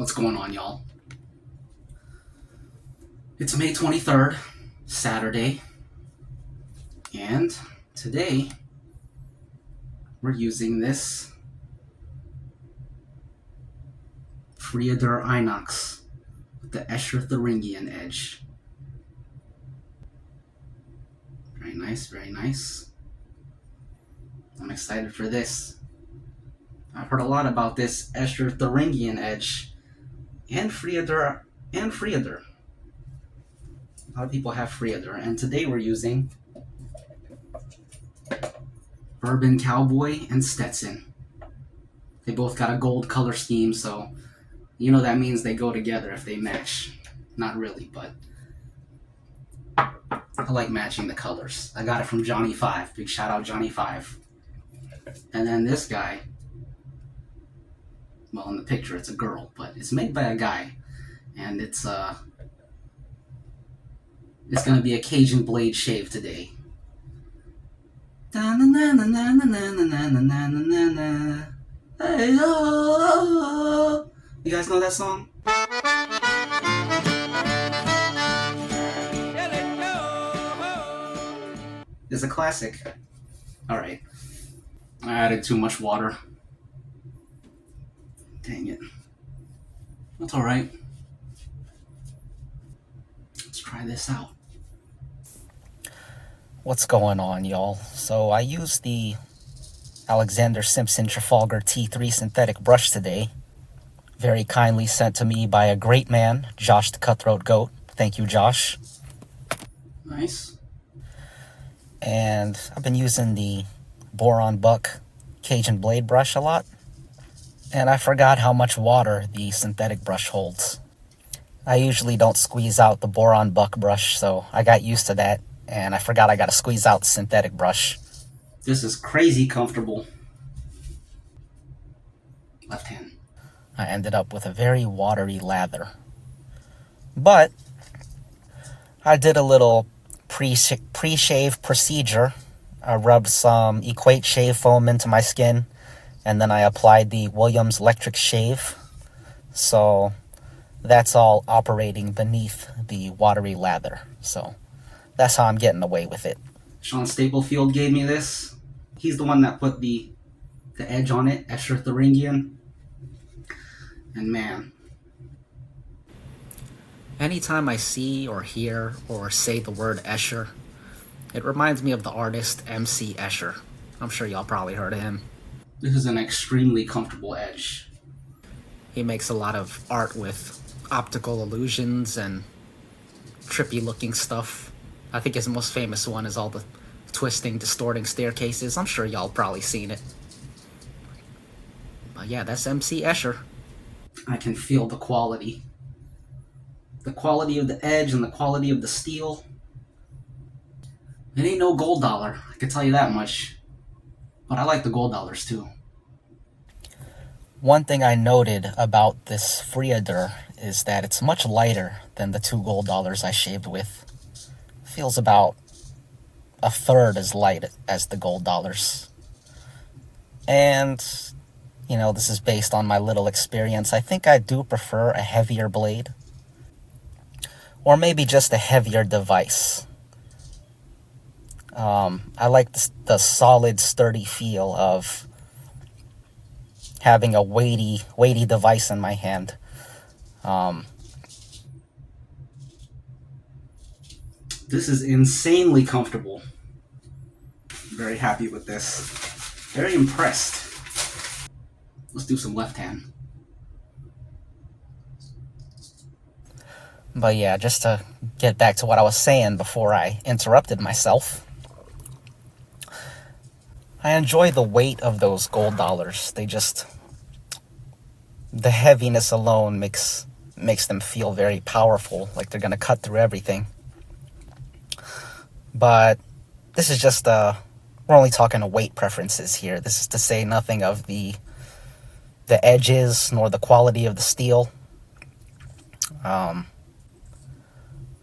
What's going on, y'all? It's May 23rd, Saturday, and today we're using this Friodur Inox with the Escher Thuringian edge. Very nice, very nice. I'm excited for this. I've heard a lot about this Escher Thuringian edge and Friodur. A lot of people have Friodur, and today we're using Bourbon Cowboy and Stetson. They both got a gold color scheme, so you know that means they go together if they match. Not really, but I like matching the colors. I got it from Johnny 5. Big shout out Johnny 5. And then this guy, well, in the picture it's a girl, but it's made by a guy, and it's gonna be a Cajun blade shave today. Hey, oh. You guys know that song? It's a classic. Alright. I added too much water. Dang it. That's alright. Let's try this out. What's going on, y'all? So I used the Alexander Simpson Trafalgar T3 synthetic brush today. Very kindly sent to me by a great man, Josh the Cutthroat Goat. Thank you, Josh. Nice. And I've been using the Boron Buck Cajun blade brush a lot. And I forgot how much water the synthetic brush holds. I usually don't squeeze out the Boron Buck brush, so I got used to that. And I forgot I gotta squeeze out the synthetic brush. This is crazy comfortable. Left hand. I ended up with a very watery lather. But I did a little pre-shave procedure. I rubbed some Equate shave foam into my skin, and then I applied the Williams electric shave. So that's all operating beneath the watery lather. So that's how I'm getting away with it. Sean Stapelfeld gave me this. He's the one that put the edge on it, Escher Thuringian. And man. Anytime I see or hear or say the word Escher, it reminds me of the artist MC Escher. I'm sure y'all probably heard of him. This is an extremely comfortable edge. He makes a lot of art with optical illusions and trippy looking stuff. I think his most famous one is all the twisting, distorting staircases. I'm sure y'all probably seen it. But yeah, that's MC Escher. I can feel the quality. The quality of the edge and the quality of the steel. It ain't no gold dollar, I can tell you that much. But I like the gold dollars too. One thing I noted about this Friodur is that it's much lighter than the 2 gold dollars I shaved with. Feels about a third as light as the gold dollars. And, you know, this is based on my little experience. I think I do prefer a heavier blade. Or maybe just a heavier device. I like the solid, sturdy feel of having a weighty device in my hand. This is insanely comfortable. Very happy with this. Very impressed. Let's do some left hand. But yeah, just to get back to what I was saying before I interrupted myself. I enjoy the weight of those gold dollars. The heaviness alone makes them feel very powerful, like they're gonna cut through everything. But this is just, we're only talking weight preferences here. This is to say nothing of the edges, nor the quality of the steel.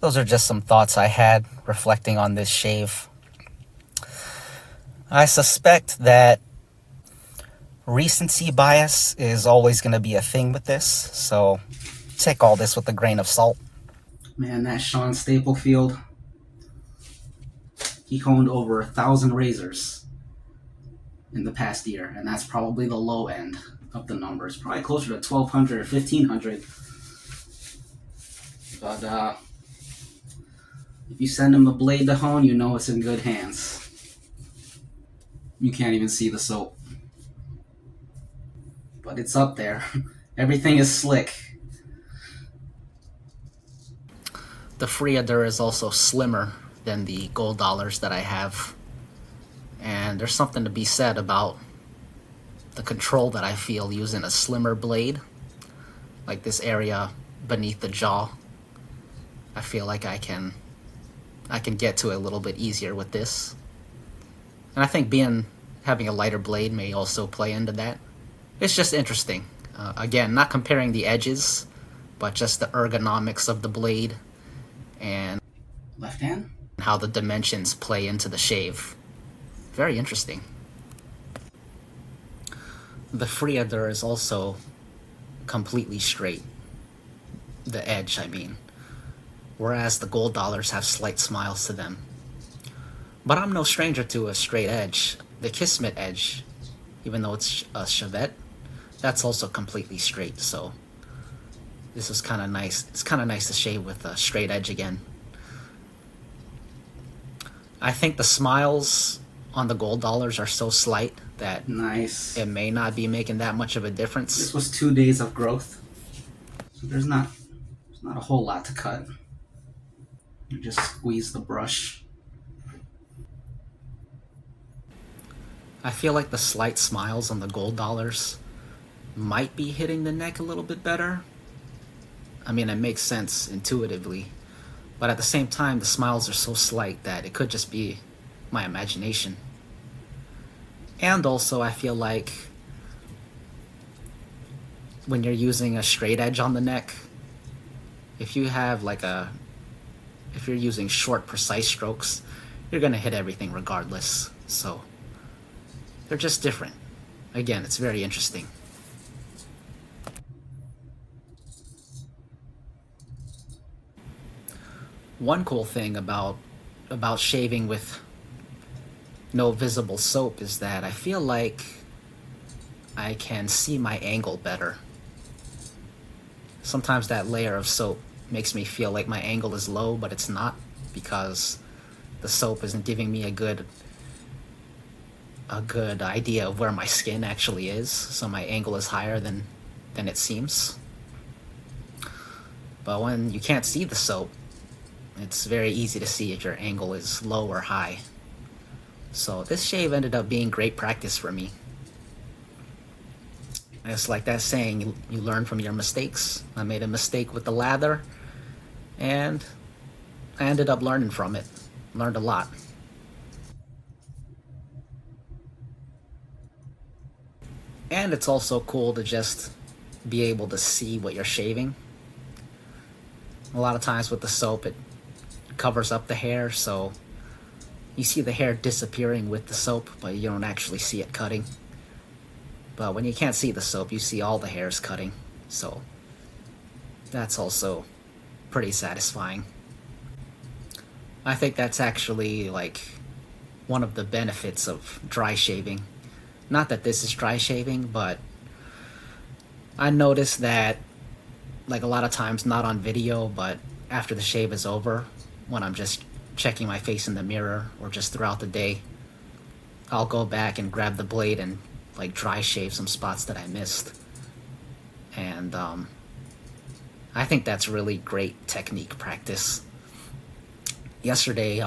Those are just some thoughts I had reflecting on this shave. I suspect that Recency bias is always going to be a thing with this, so take all this with a grain of salt. Man, that Sean Stapelfeld, he honed over 1,000 razors in the past year, and that's probably the low end of the numbers. Probably closer to 1,200 or 1,500. But if you send him a blade to hone, you know it's in good hands. You can't even see the soap. But it's up there. Everything is slick. The Friodur is also slimmer than the gold dollars that I have. And there's something to be said about the control that I feel using a slimmer blade. Like this area beneath the jaw. I feel like I can get to it a little bit easier with this. And I think having a lighter blade may also play into that. It's just interesting. Again, not comparing the edges, but just the ergonomics of the blade and Left hand? how the dimensions play into the shave. Very interesting. The Friodur is also completely straight. The edge, I mean. Whereas the gold dollars have slight smiles to them. But I'm no stranger to a straight edge. The Kismet edge, even though it's a Chevette, that's also completely straight, so this is kind of nice. It's kind of nice to shave with a straight edge again. I think the smiles on the gold dollars are so slight that Nice. it may not be making that much of a difference. This was 2 days of growth. So there's not a whole lot to cut. You just squeeze the brush. I feel like the slight smiles on the gold dollars might be hitting the neck a little bit better. I mean, it makes sense intuitively, but at the same time, the smiles are so slight that it could just be my imagination. And also, I feel like when you're using a straight edge on the neck, if you're using short, precise strokes, you're gonna hit everything regardless. So they're just different. Again, it's very interesting. One cool thing about shaving with no visible soap is that I feel like I can see my angle better. Sometimes that layer of soap makes me feel like my angle is low, but it's not, because the soap isn't giving me a good idea of where my skin actually is, so my angle is higher than it seems. But when you can't see the soap, it's very easy to see if your angle is low or high. So this shave ended up being great practice for me. It's like that saying, you learn from your mistakes. I made a mistake with the lather, and I ended up learning from it. Learned a lot. And it's also cool to just be able to see what you're shaving. A lot of times with the soap, it covers up the hair, so you see the hair disappearing with the soap, but you don't actually see it cutting. But when you can't see the soap, you see all the hairs cutting, so that's also pretty satisfying. I think that's actually like one of the benefits of dry shaving. Not that this is dry shaving, but I noticed that, like, a lot of times, not on video, but after the shave is over, when I'm just checking my face in the mirror or just throughout the day, I'll go back and grab the blade and like dry shave some spots that I missed. And I think that's really great technique practice. Yesterday,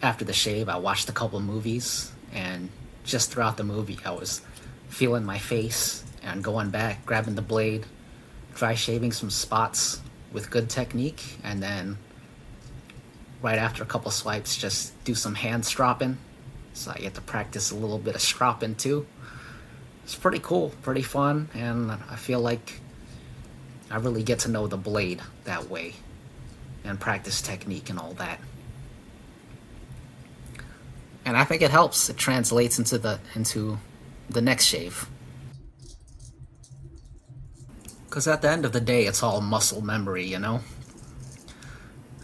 after the shave, I watched a couple movies, and just throughout the movie, I was feeling my face and going back, grabbing the blade, dry shaving some spots with good technique, and then right after a couple swipes, just do some hand stropping. So I get to practice a little bit of stropping too. It's pretty cool, pretty fun, and I feel like I really get to know the blade that way and practice technique and all that. And I think it helps. It translates into the next shave. Because at the end of the day, it's all muscle memory, you know?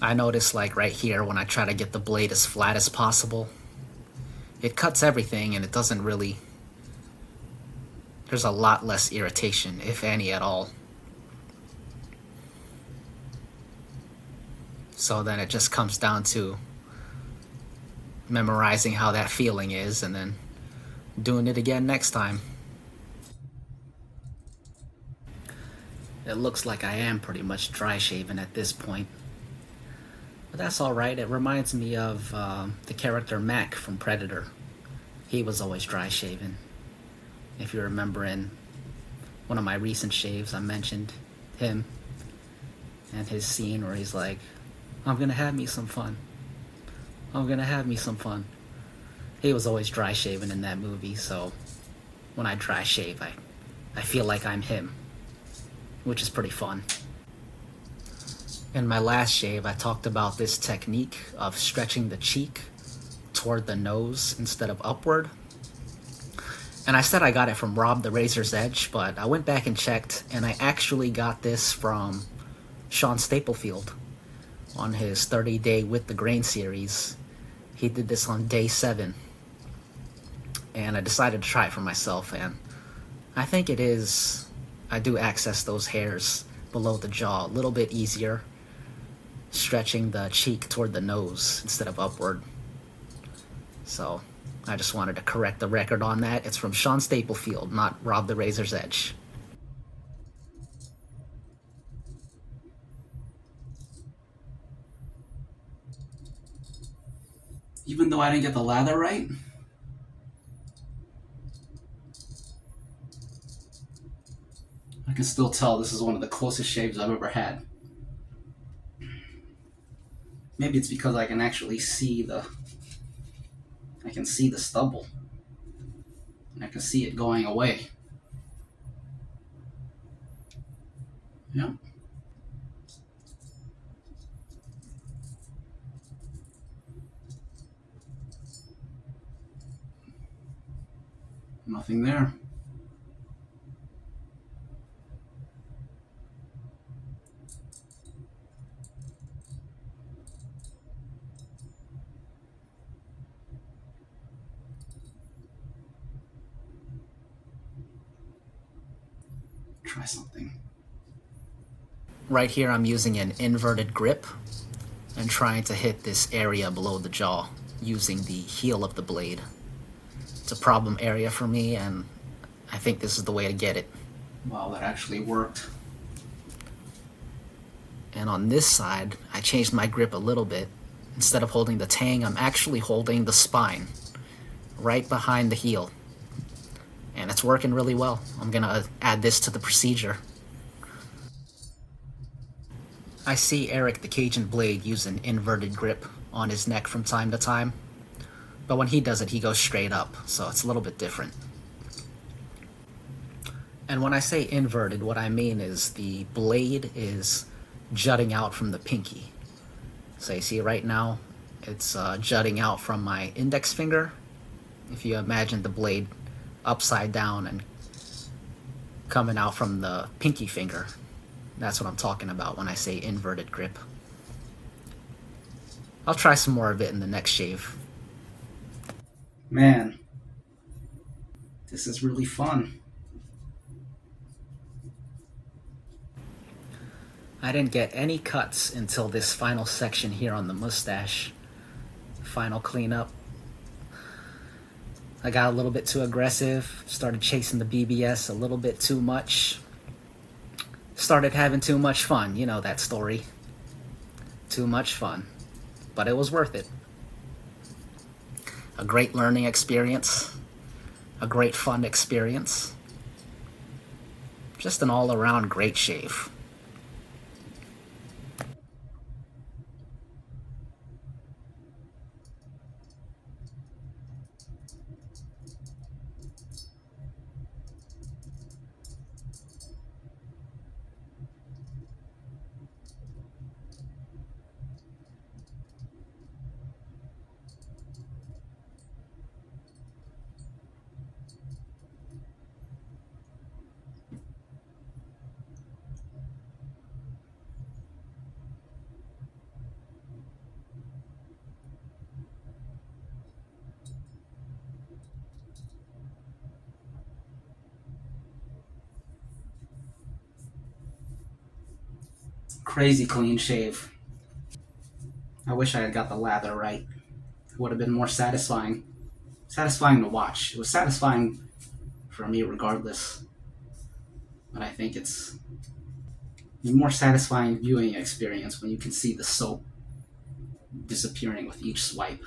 I notice, like, right here, when I try to get the blade as flat as possible, it cuts everything and it doesn't really... There's a lot less irritation, if any at all. So then it just comes down to memorizing how that feeling is and then doing it again next time. It looks like I am pretty much dry shaven at this point. But that's alright. It reminds me of the character Mac from Predator. He was always dry shaven. If you remember in one of my recent shaves, I mentioned him and his scene where he's like, I'm gonna have me some fun. I'm gonna have me some fun. He was always dry shaven in that movie, so when I dry shave, I feel like I'm him, which is pretty fun. In my last shave, I talked about this technique of stretching the cheek toward the nose instead of upward. And I said I got it from Rob the Razor's Edge, but I went back and checked, and I actually got this from Sean Stapelfeld on his 30-day With the Grain series. He did this on day 7. And I decided to try it for myself, and I think it is... I do access those hairs below the jaw a little bit easier, stretching the cheek toward the nose instead of upward. So I just wanted to correct the record on that. It's from Sean Stapelfeld, not Rob the Razor's Edge. Even though I didn't get the lather right, I can still tell this is one of the closest shaves I've ever had. Maybe it's because I can actually see the stubble. And I can see it going away. Yeah. Nothing there. Try something. Right here I'm using an inverted grip and trying to hit this area below the jaw using the heel of the blade. It's a problem area for me, and I think this is the way to get it. Wow, that actually worked. And on this side, I changed my grip a little bit. Instead of holding the tang, I'm actually holding the spine, right behind the heel. And it's working really well. I'm gonna add this to the procedure. I see Eric the Cajun Blade use an inverted grip on his neck from time to time, but when he does it, he goes straight up, so it's a little bit different. And when I say inverted, what I mean is the blade is jutting out from the pinky. So you see right now, it's jutting out from my index finger. If you imagine the blade upside down and coming out from the pinky finger, that's what I'm talking about when I say inverted grip. I'll try some more of it in the next shave. Man, this is really fun. I didn't get any cuts until this final section here on the mustache. Final cleanup. I got a little bit too aggressive, started chasing the BBS a little bit too much. Started having too much fun, you know that story. Too much fun. But it was worth it. A great learning experience. A great fun experience. Just an all-around great shave. Crazy clean shave. I wish I had got the lather right. It would have been more satisfying. Satisfying to watch. It was satisfying for me regardless. But I think it's a more satisfying viewing experience when you can see the soap disappearing with each swipe.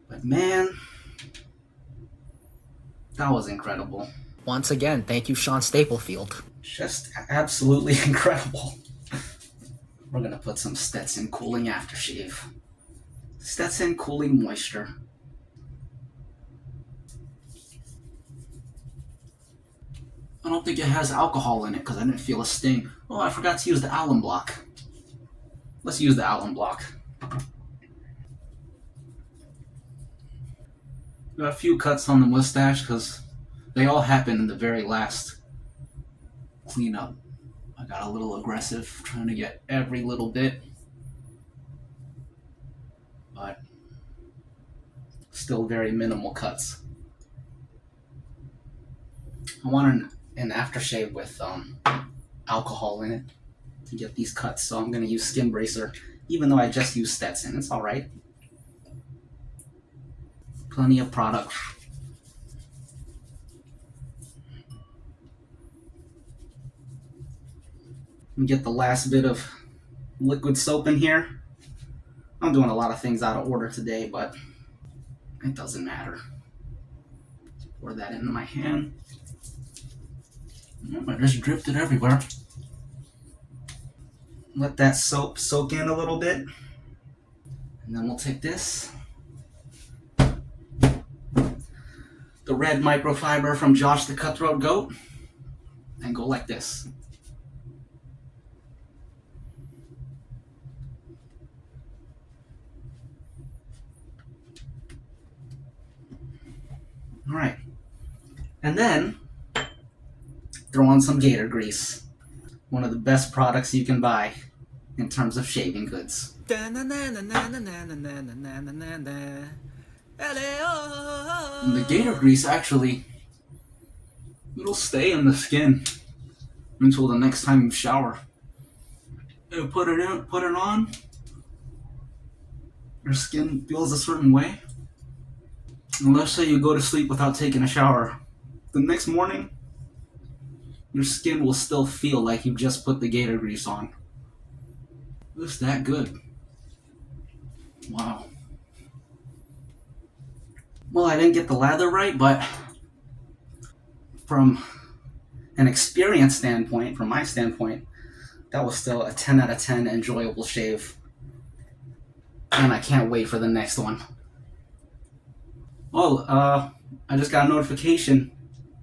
But man, that was incredible. Once again, thank you, Sean Stapelfeld. Just absolutely incredible. We're gonna put some Stetson Cooling Aftershave. Stetson Cooling Moisture. I don't think it has alcohol in it because I didn't feel a sting. Oh, I forgot to use the alum block. Let's use the alum block. Got a few cuts on the mustache because they all happen in the very last cleanup. I got a little aggressive trying to get every little bit, but still very minimal cuts. I want an aftershave with alcohol in it to get these cuts, so I'm going to use Skin Bracer, even though I just used Stetson. It's alright. Plenty of product. And get the last bit of liquid soap in here. I'm doing a lot of things out of order today, but it doesn't matter. Just pour that into my hand. I just dripped it everywhere. Let that soap soak in a little bit. And then we'll take this. The red microfiber from Josh the Cutthroat Goat. And go like this. Alright. And then throw on some gator grease. One of the best products you can buy in terms of shaving goods. And the gator grease actually, it'll stay in the skin until the next time you shower. You put it on, your skin feels a certain way. And let's say you go to sleep without taking a shower. The next morning, your skin will still feel like you just put the gator grease on. It's that good. Wow. Well, I didn't get the lather right, but from an experience standpoint, from my standpoint, that was still a 10 out of 10 enjoyable shave. And I can't wait for the next one. Oh, I just got a notification.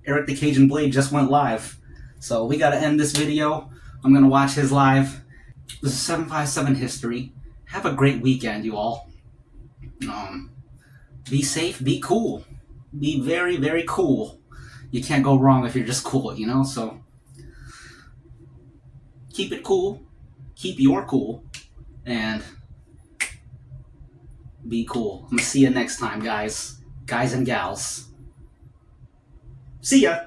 Eric the Cajun Blade just went live. So we gotta end this video. I'm gonna watch his live. This is 757 History. Have a great weekend, you all. Be safe, be cool. Be very, very cool. You can't go wrong if you're just cool, you know? So keep it cool. Keep your cool. And be cool. I'm gonna see you next time, guys. Guys and gals. See ya!